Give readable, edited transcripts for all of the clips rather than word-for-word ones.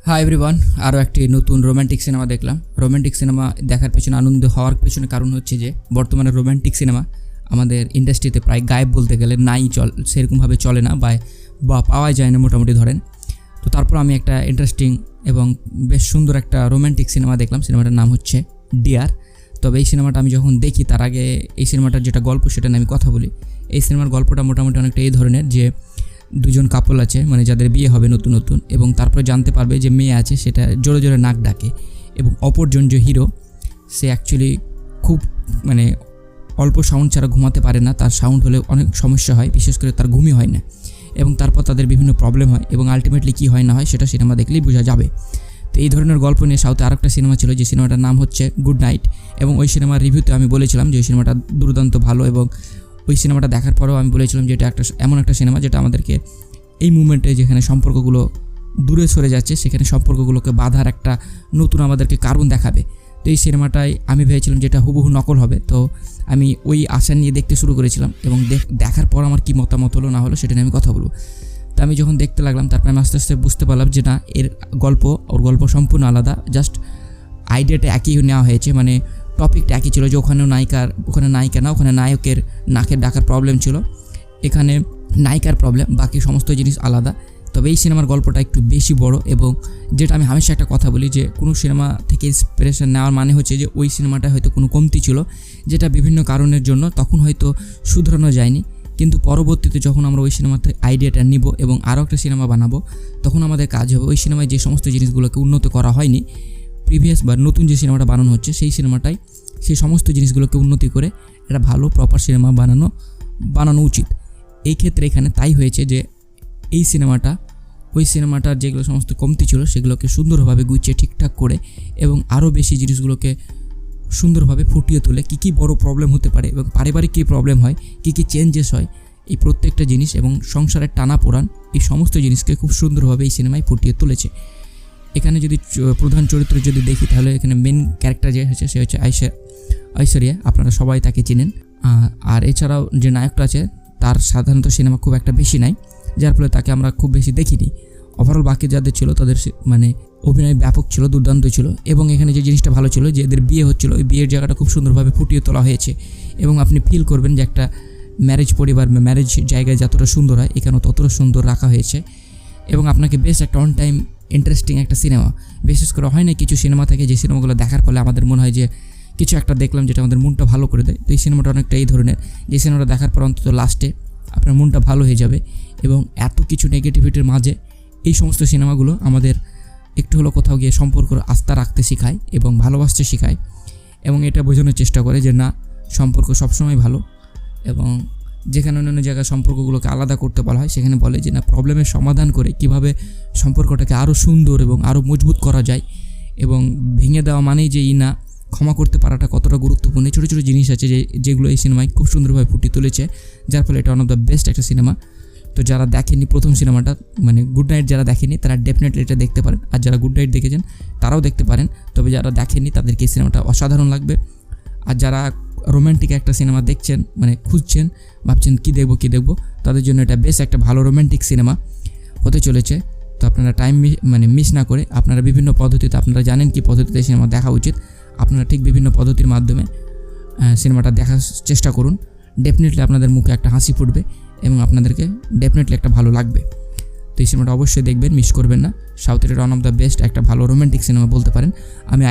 Hi everyone, আরও একটি নতুন রোম্যান্টিক সিনেমা দেখলাম। রোম্যান্টিক সিনেমা দেখার পেছনে আনন্দ হওয়ার পেছনে কারণ হচ্ছে যে বর্তমানে রোম্যান্টিক সিনেমা আমাদের ইন্ডাস্ট্রিতে প্রায় গায়েব বলতে গেলে নাই, সেরকমভাবে চলে না বা পাওয়া যায় না মোটামুটি ধরেন। তো তারপর আমি একটা ইন্টারেস্টিং এবং বেশ সুন্দর একটা রোম্যান্টিক সিনেমা দেখলাম। সিনেমাটার নাম হচ্ছে ডিয়ার। তবে এই সিনেমাটা আমি যখন দেখি তার আগে এই সিনেমাটার যেটা গল্প সেটা নিয়ে আমি কথা বলি। এই সিনেমার গল্পটা মোটামুটি অনেকটা এই ধরনের যে দুজন কাপল আছে, মানে যাদের বিয়ে হবে নতুন নতুন, এবং তারপরে জানতে পারবে যে মেয়ে আছে সেটা জোরে জোরে নাক ডাকে, এবং অপরজন যে হিরো সে অ্যাকচুয়ালি খুব অল্প সাউন্ড ছাড়া ঘুমাতে পারে না। তার সাউন্ড হলে অনেক সমস্যা হয়, বিশেষ করে তার ঘুমই হয় না, এবং তারপর তাদের বিভিন্ন প্রবলেম হয়, এবং আলটিমেটলি কী হয় না হয় সেটা সিনেমা দেখলেই বোঝা যাবে। তো এই ধরনের গল্প নিয়ে সাউথে আরেকটা সিনেমা ছিল, যে সিনেমাটার নাম হচ্ছে গুড নাইট, এবং ওই সিনেমার রিভিউতে আমি বলেছিলাম যে ওই সিনেমাটা দুর্দান্ত ভালো, এবং ওই সিনেমাটা দেখার পরেও আমি বলেছিলাম যে এটা এমন একটা সিনেমা যেটা আমাদেরকে এই মুভমেন্টে যেখানে সম্পর্কগুলো দূরে সরে যাচ্ছে সেখানে সম্পর্কগুলোকে বাঁধার একটা নতুন আমাদেরকে কারণ দেখাবে। তো এই সিনেমাটায় আমি ভেবেছিলাম যেটা হুবহু নকল হবে। তো আমি ওই আশা নিয়ে দেখতে শুরু করেছিলাম, এবং দেখার পর আমার কী মতামত হলো না হলো সেটা নিয়ে আমি কথা বলবো। তো আমি যখন দেখতে লাগলাম তারপরে আমি আস্তে আস্তে বুঝতে পারলাম যে না, ওর গল্প সম্পূর্ণ আলাদা, জাস্ট আইডিয়াটা একই নেওয়া হয়েছে, টপিকটা একই ছিল যে ওখানে নায়িকা না, ওখানে নায়কের নাকের ডাকার প্রবলেম ছিল, এখানে নায়িকার প্রবলেম, বাকি সমস্ত জিনিস আলাদা। তবে এই সিনেমার গল্পটা একটু বেশি বড়, এবং যেটা আমি হামেশা একটা কথা বলি যে কোনো সিনেমা থেকে ইন্সপিরেশন নেওয়ার মানে হচ্ছে যে ওই সিনেমাটা হয়তো কোনো কমতি ছিল যেটা বিভিন্ন কারণের জন্য তখন হয়তো শুধরানো যায়নি, কিন্তু পরবর্তীতে যখন আমরা ওই সিনেমা থেকে আইডিয়াটা নিব এবং আরও একটা সিনেমা বানাবো তখন আমাদের কাজ হবে ওই সিনেমায় যে সমস্ত জিনিসগুলোকে উন্নত করা হয়নি প্রিভিয়াস বা নতুন যে সিনেমাটা বানানো হচ্ছে সেই সিনেমাটাই সেই সমস্ত জিনিসগুলোকে উন্নতি করে একটা ভালো প্রপার সিনেমা বানানো উচিত। এই ক্ষেত্রে এখানে তাই হয়েছে যে এই সিনেমাটা ওই সিনেমাটার যেগুলো সমস্ত কমতি ছিল সেগুলোকে সুন্দরভাবে গুছিয়ে ঠিকঠাক করে এবং আরও বেশি জিনিসগুলোকে সুন্দরভাবে ফুটিয়ে তোলে, কী বড় প্রবলেম হতে পারে এবং পারিবারিক কী প্রবলেম হয়, কী চেঞ্জেস হয়, এই প্রত্যেকটা জিনিস এবং সংসারের টানাপোড়ান, এই সমস্ত জিনিসকে খুব সুন্দরভাবে এই সিনেমায় ফুটিয়ে তুলেছে। এখানে যদি প্রধান চরিত্র যদি দেখি তাহলে এখানে মেন ক্যারেক্টার যে হচ্ছে সে হচ্ছে ঐশ্বরিয়া, আপনারা সবাই তাকে চিনেন। আর এছাড়াও যে নায়কটা আছে তার সাধারণত সিনেমা খুব একটা বেশি নাই, যার ফলে তাকে আমরা খুব বেশি দেখিনি। ওভারঅল বাকি যাদের ছিল তাদের অভিনয় ব্যাপক ছিল, দুর্দান্ত ছিল, এবং এখানে যে জিনিসটা ভালো ছিল যে এদের বিয়ে হচ্ছিল, ওই বিয়ের জায়গাটা খুব সুন্দরভাবে ফুটিয়ে তোলা হয়েছে, এবং আপনি ফিল করবেন যে একটা ম্যারেজ পরিবার ম্যারেজ জায়গায় যতটা সুন্দর হয় এখানেও ততটা সুন্দর রাখা হয়েছে, এবং আপনাকে বেশ একটা অন টাইম ইন্টারেস্টিং একটা সিনেমা। বিশেষ করে হয় না কিছু সিনেমা থেকে যে সিনেমাগুলো দেখার ফলে আমাদের মনে হয় যে কিছু একটা দেখলাম যেটা আমাদের মনটা ভালো করে দেয়, তো এই সিনেমাটা অনেকটা এই ধরনের, যে সিনেমাটা দেখার পর অন্তত লাস্টে আপনার মনটা ভালো হয়ে যাবে। এবং এত কিছু নেগেটিভিটির মাঝে এই সমস্ত সিনেমাগুলো আমাদের একটু হলো কোথাও গিয়ে সম্পর্কের আস্থা রাখতে শেখায় এবং ভালোবাসতে শেখায়, এবং এটা বোঝানোর চেষ্টা করে যে না, সম্পর্ক সবসময় ভালো, এবং যেখানে অন্যান্য জায়গায় সম্পর্কগুলোকে আলাদা করতে বলা হয় সেখানে বলে যে না, প্রবলেমের সমাধান করে কিভাবে সম্পর্কটাকে আরও সুন্দর এবং আরও মজবুত করা যায়, এবং ভেঙে দেওয়া মানেই যে না, ক্ষমা করতে পারাটা কতটা গুরুত্বপূর্ণ। ছোটো ছোটো জিনিস আছে যেগুলো এই সিনেমায় খুব সুন্দরভাবে ফুটিয়ে তুলেছে, যার ফলে এটা ওয়ান অফ দ্য বেস্ট একটা সিনেমা। তো যারা দেখেনি প্রথম সিনেমাটা গুড নাইট, যারা দেখেনি তারা ডেফিনেটলি এটা দেখতে পারেন, আর যারা গুড নাইট দেখেছেন তারাও দেখতে পারেন। তবে যারা দেখেনি তাদেরকে এই সিনেমাটা অসাধারণ লাগবে। আর যারা রোম্যান্টিক একটা সিনেমা দেখছেন, খুঁজছেন, ভাবছেন কী দেখবো, তাদের জন্য এটা বেশ একটা ভালো রোম্যান্টিক সিনেমা হতে চলেছে। তো আপনারা টাইম মিস না করে আপনারা বিভিন্ন পদ্ধতিতে, আপনারা জানেন কি পদ্ধতিতে সিনেমা দেখা উচিত, আপনারা ঠিক বিভিন্ন পদ্ধতির মাধ্যমে সিনেমাটা দেখার চেষ্টা করুন। ডেফিনেটলি আপনাদের মুখে একটা হাসি ফুটবে এবং আপনাদেরকে ডেফিনেটলি একটা ভালো লাগবে। তো এই সিনেমাটা অবশ্যই দেখবেন, মিস করবেন না। সাউথের ওয়ান অফ দ্য বেস্ট একটা ভালো রোম্যান্টিক সিনেমা বলতে পারেন। আমি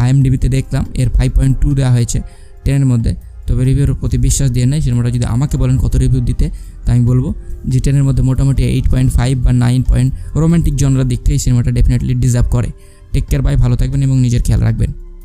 IMDb-তে দেখলাম এর 5.2 দেওয়া হয়েছে 10-এর মধ্যে। তবে রিভিউর প্রতি বিশ্বাস দিয়ে নেয়, সিনেমাটা যদি আমাকে বলেন কত রিভিউ দিতে, তা আমি বলবো যে 10-এর মধ্যে মোটামুটি 8.5 বা 9 রোম্যান্টিক জনরার দিক থেকে এই সিনেমাটা ডেফিনেটলি ডিজার্ভ করে। টেক কেয়ার, বাই, ভালো থাকবেন এবং নিজের খেয়াল রাখবেন।